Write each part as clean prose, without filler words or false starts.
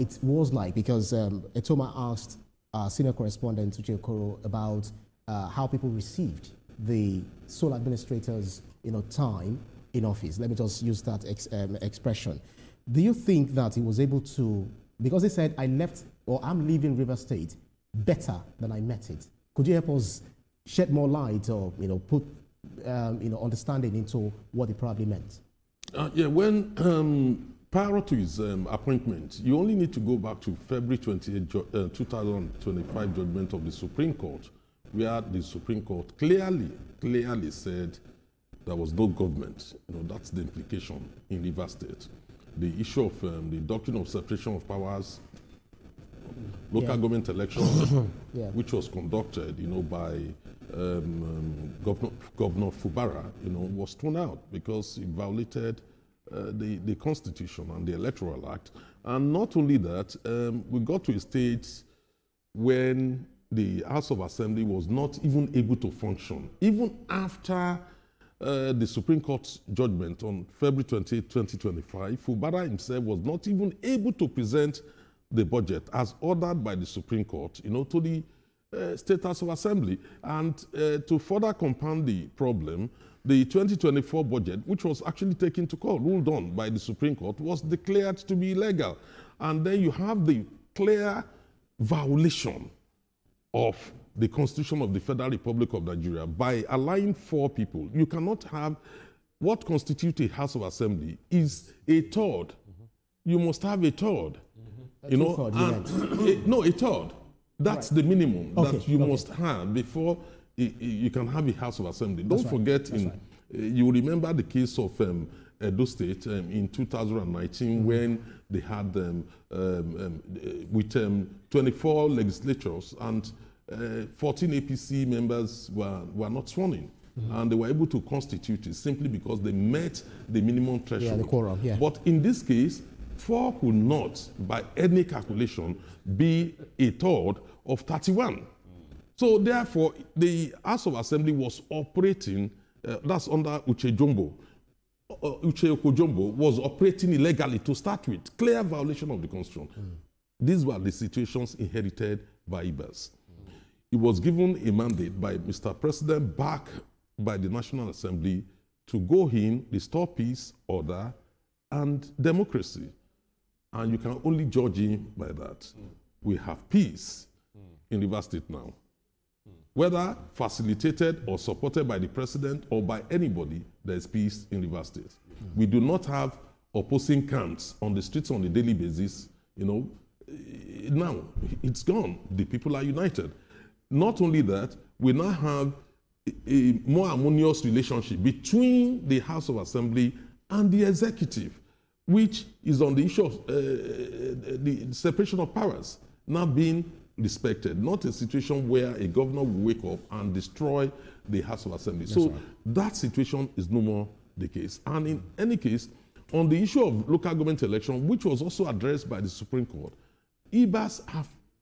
it was like, because Etoma asked senior correspondent Uche Okoro about how people received the sole administrator's time in office. Let me just use that expression. Do you think that he was able to, because he said, I left, or I'm leaving River State better than I met it. Could you help us shed more light, or put understanding into what it probably meant? Yeah, when prior to his appointment, you only need to go back to February 28, 2025 judgment of the Supreme Court, where the Supreme Court clearly said there was no government. That's the implication in River State. The issue of the doctrine of separation of powers, local government elections, which was conducted, by Governor Fubara, was thrown out because it violated the Constitution and the Electoral Act. And not only that, we got to a stage when the House of Assembly was not even able to function. Even after the Supreme Court's judgment on February 28, 2025, Fubara himself was not even able to present the budget as ordered by the Supreme Court, to the State House of Assembly. And to further compound the problem, the 2024 budget, which was actually taken to court, ruled on by the Supreme Court, was declared to be illegal. And then you have the clear violation of the Constitution of the Federal Republic of Nigeria by allowing 4 people. You cannot have, what constitutes a House of Assembly is a third. You must have a third. No, a third. That's the minimum that you must have before you can have a House of Assembly. Don't forget, you remember the case of Edo State in 2019 when they had with 24 legislatures and 14 APC members were not sworn in. And they were able to constitute it simply because they met the minimum threshold. The quorum, But in this case, 4 could not, by any calculation, be a third of 31. So therefore, the House of Assembly was operating, that's under Uche Jombo. Uche Okojombo was operating illegally to start with, clear violation of the Constitution. These were the situations inherited by Ibas. He was given a mandate by Mr. President, back by the National Assembly, to go in, restore peace, order, and democracy. And you can only judge him by that. We have peace in River State now. Whether facilitated or supported by the president or by anybody, there is peace in River State. We do not have opposing camps on the streets on a daily basis. Now it's gone. The people are united. Not only that, we now have a more harmonious relationship between the House of Assembly and the executive, which is on the issue of the separation of powers now being respected, not a situation where a governor will wake up and destroy the House of Assembly. That situation is no more the case. And in any case, on the issue of local government election, which was also addressed by the Supreme Court, IBAS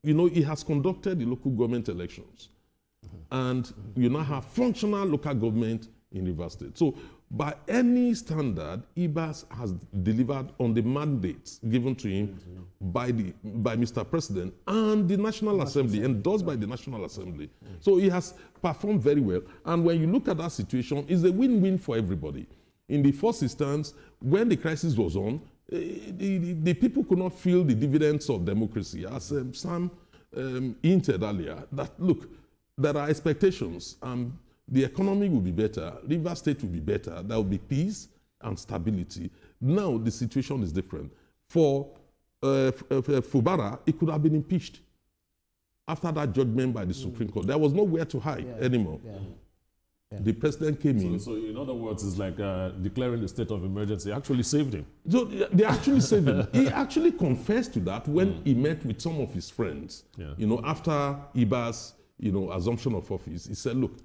he has conducted the local government elections. And you now have functional local government in River State. So by any standard, IBAS has delivered on the mandates given to him by Mr. President and the National Assembly, endorsed by the National Assembly. So he has performed very well. And when you look at that situation, it's a win-win for everybody. In the first instance, when the crisis was on, the people could not feel the dividends of democracy. As Sam hinted earlier, that look, there are expectations. The economy will be better, River State will be better, there will be peace and stability. Now the situation is different. For Fubara, it could have been impeached after that judgment by the Supreme Court. There was nowhere to hide anymore. The president came in. So in other words, it's like declaring the state of emergency actually saved him. So they actually saved him. He actually confessed to that when he met with some of his friends. After Iba's assumption of office, he said, look,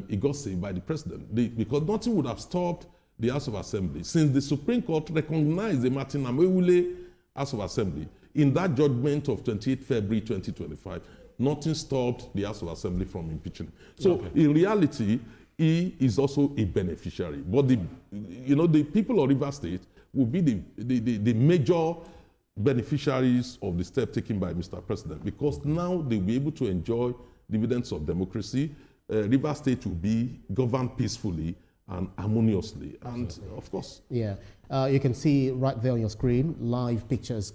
he got saved by the president because nothing would have stopped the House of Assembly since the Supreme Court recognized the Martin Amewule House of Assembly in that judgment of 28 February 2025. Nothing stopped the House of Assembly from impeaching. So in reality, he is also a beneficiary. But the people of River State will be the major beneficiaries of the step taken by Mr. President, because now they'll be able to enjoy dividends of democracy. Rivers State will be governed peacefully and harmoniously. And of course, yeah, you can see right there on your screen live pictures